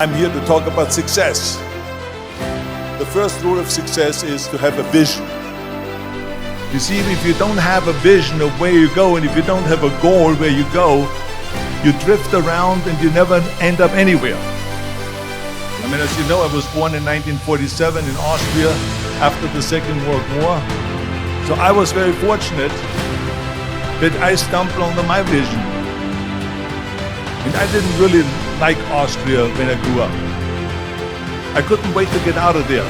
I'm here to talk about success. The first rule of success is to have a vision. You see, if you don't have a vision of where you go, and if you don't have a goal where you go, you drift around and you never end up anywhere. I mean, as you know, I was born in 1947 in Austria after the Second World War. So I was very fortunate that I stumbled onto my vision. And I didn't really like Austria when I grew up. I couldn't wait to get out of there.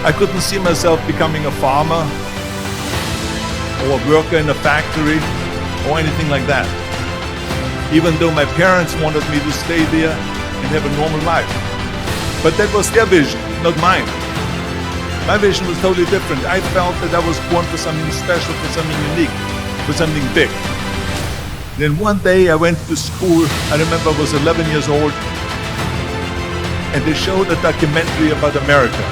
I couldn't see myself becoming a farmer or a worker in a factory or anything like that. Even though my parents wanted me to stay there and have a normal life. But that was their vision, not mine. My vision was totally different. I felt that I was born for something special, for something unique, for something big. Then one day I went to school. I remember I was 11 years old, and they showed a documentary about America.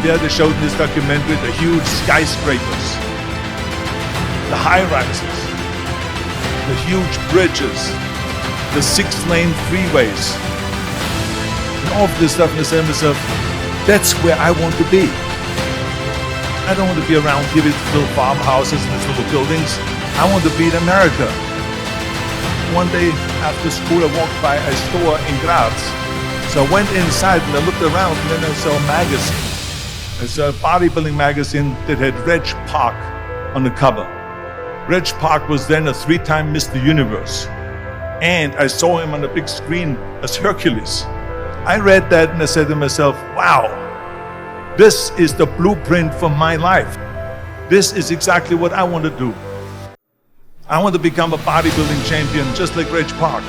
There they showed in this documentary the huge skyscrapers, the high-rises, the huge bridges, the 6-lane freeways, and all of this stuff. And I said to myself, that's where I want to be. I don't want to be around here with little farmhouses and these little buildings. I want to be in America. One day after school, I walked by a store in Graz. So I went inside and I looked around, and then I saw a magazine. I saw a bodybuilding magazine that had Reg Park on the cover. Reg Park was then a 3-time Mr. Universe. And I saw him on the big screen as Hercules. I read that and I said to myself, wow, this is the blueprint for my life. This is exactly what I want to do. I want to become a bodybuilding champion just like Reg Park.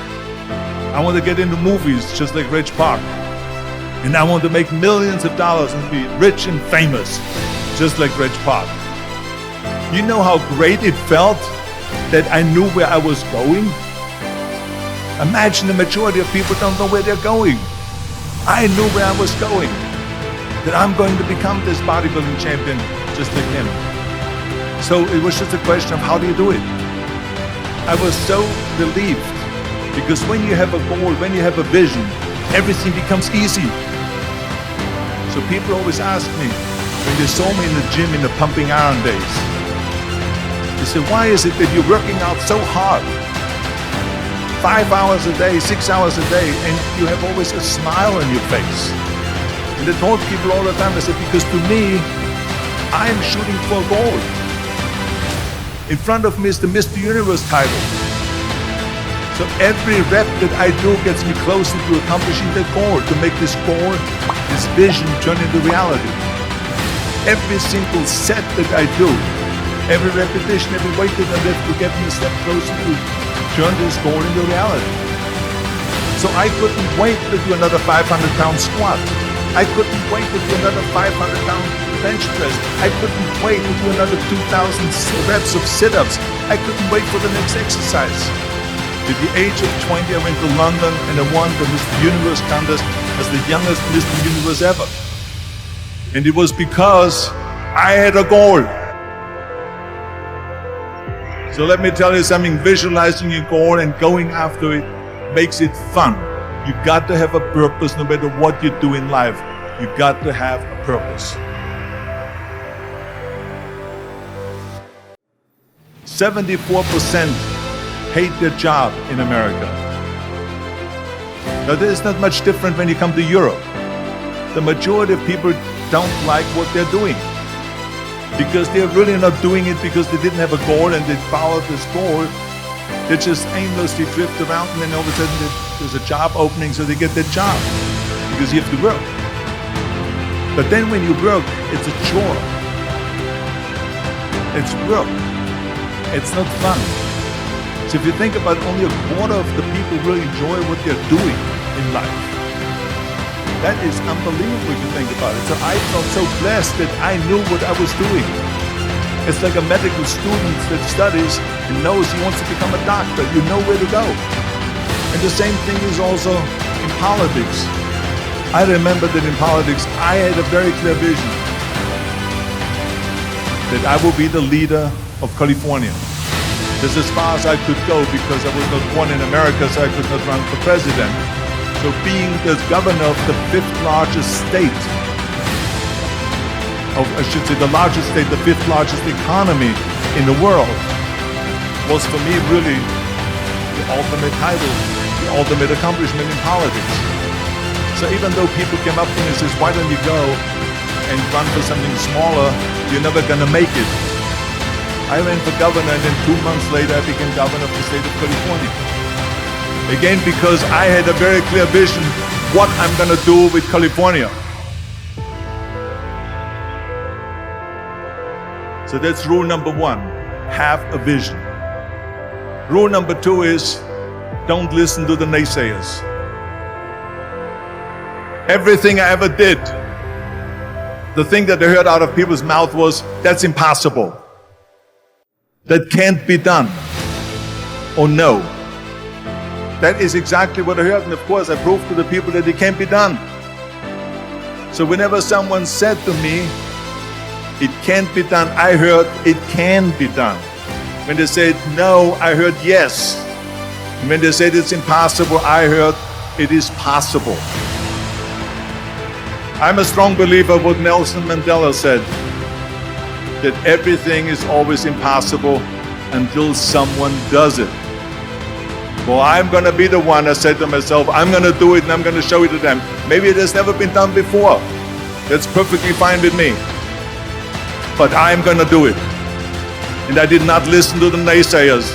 I want to get into movies just like Reg Park. And I want to make millions of dollars and be rich and famous just like Reg Park. You know how great it felt that I knew where I was going? Imagine the majority of people don't know where they're going. I knew where I was going, that I'm going to become this bodybuilding champion just like him. So it was just a question of how do you do it? I was so relieved, because when you have a goal, when you have a vision, everything becomes easy. So people always ask me, when they saw me in the gym in the pumping iron days, they said, why is it that you're working out so hard? 5 hours a day, 6 hours a day, and you have always a smile on your face. And I told people all the time, I said, because to me, I'm shooting for a goal. In front of me is the Mr. Universe title. So every rep that I do gets me closer to accomplishing that goal, to make this goal, this vision turn into reality. Every single set that I do, every repetition, every weight that I lift will get me a step closer to turn this goal into reality. So I couldn't wait to do another 500-pound squat. I couldn't wait to do another 500-pound bench press. I couldn't wait to do another 2,000 reps of sit-ups. I couldn't wait for the next exercise. At the age of 20, I went to London and I won the Mr. Universe contest as the youngest Mr. Universe ever. And it was because I had a goal. So let me tell you something, visualizing your goal and going after it makes it fun. You got to have a purpose no matter what you do in life. You got to have a purpose. 74% hate their job in America. Now, there is not much different when you come to Europe. The majority of people don't like what they're doing because they're really not doing it because they didn't have a goal and they followed this goal. They just aimlessly drift around, and then all of a sudden there's a job opening, so they get that job because you have to work. But then when you work, it's a chore. It's work. It's not fun. So if you think about, only a quarter of the people really enjoy what they're doing in life. That is unbelievable if you think about it. So I felt so blessed that I knew what I was doing. It's like a medical student that studies and knows he wants to become a doctor. You know where to go. And the same thing is also in politics. I remember that in politics, I had a very clear vision that I will be the leader of California. That's as far as I could go because I was not born in America, so I could not run for president. So being the governor of the fifth largest state, I should say the largest state, the fifth largest economy in the world, was for me really the ultimate title, the ultimate accomplishment in politics. So even though people came up to me and says, why don't you go and run for something smaller, you're never gonna make it. I ran for governor, and then 2 months later I became governor of the state of California. Again, because I had a very clear vision what I'm gonna do with California. So that's rule number one, have a vision. Rule number two is, don't listen to the naysayers. Everything I ever did, the thing that I heard out of people's mouth was, that's impossible. That can't be done. Or no. That is exactly what I heard, and of course I proved to the people that it can't be done. So whenever someone said to me, it can't be done, I heard, it can be done. When they said no, I heard yes. And when they said it's impossible, I heard it is possible. I'm a strong believer of what Nelson Mandela said, that everything is always impossible until someone does it. Well, I'm gonna be the one, I said to myself, I'm gonna do it and I'm gonna show it to them. Maybe it has never been done before. That's perfectly fine with me. But I'm gonna do it. And I did not listen to the naysayers.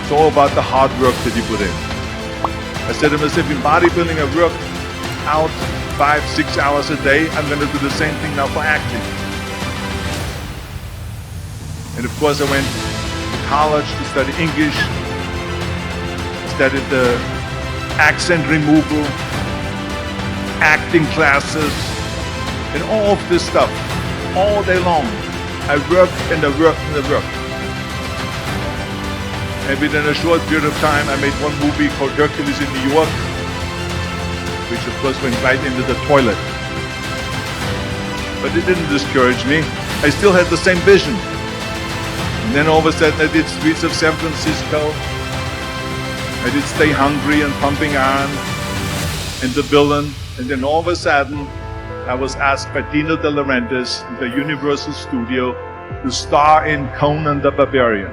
It's all about the hard work that you put in. I said to myself, in bodybuilding I work out 5-6 hours a day. I'm gonna do the same thing now for acting. And of course I went to college to study English, studied the accent removal, acting classes, and all of this stuff, all day long. I worked and I worked and I worked. And within a short period of time, I made one movie called Hercules in New York, which of course went right into the toilet. But it didn't discourage me. I still had the same vision. And then all of a sudden I did Streets of San Francisco. I did Stay Hungry and Pumping Iron and The Villain. And then all of a sudden, I was asked by Dino De Laurentiis in the Universal Studio to star in Conan the Barbarian.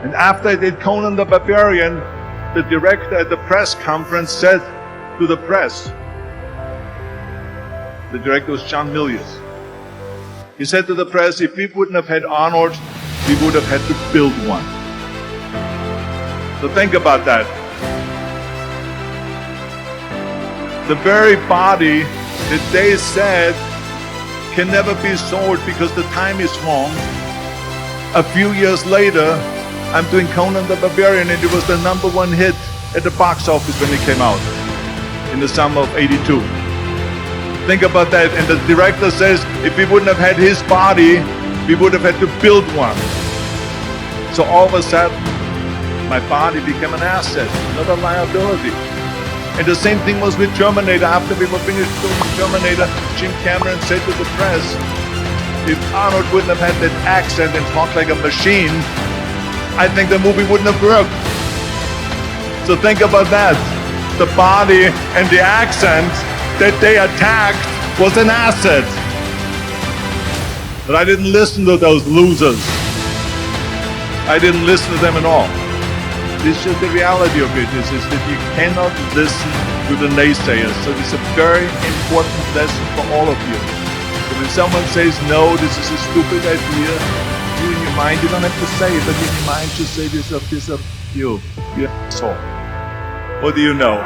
And after I did Conan the Barbarian, the director at the press conference said to the press, the director was John Milius, he said to the press, if we wouldn't have had Arnold, we would have had to build one. So think about that. The very body that they said can never be sold because the time is wrong. A few years later, I'm doing Conan the Barbarian, and it was the #1 hit at the box office when it came out in the summer of '82. Think about that. And the director says, if we wouldn't have had his body, we would have had to build one. So all of a sudden, my body became an asset, not a liability. And the same thing was with Terminator. After we were finished filming Terminator, Jim Cameron said to the press, if Arnold wouldn't have had that accent and talked like a machine, I think the movie wouldn't have worked. So think about that. The body and the accent that they attacked was an asset. But I didn't listen to those losers. I didn't listen to them at all. This is the reality of it, is that you cannot listen to the naysayers. So it's a very important lesson for all of you. So when someone says, no, this is a stupid idea, you in your mind, you don't have to say it, but in your mind just say to yourself, you asshole. What do you know?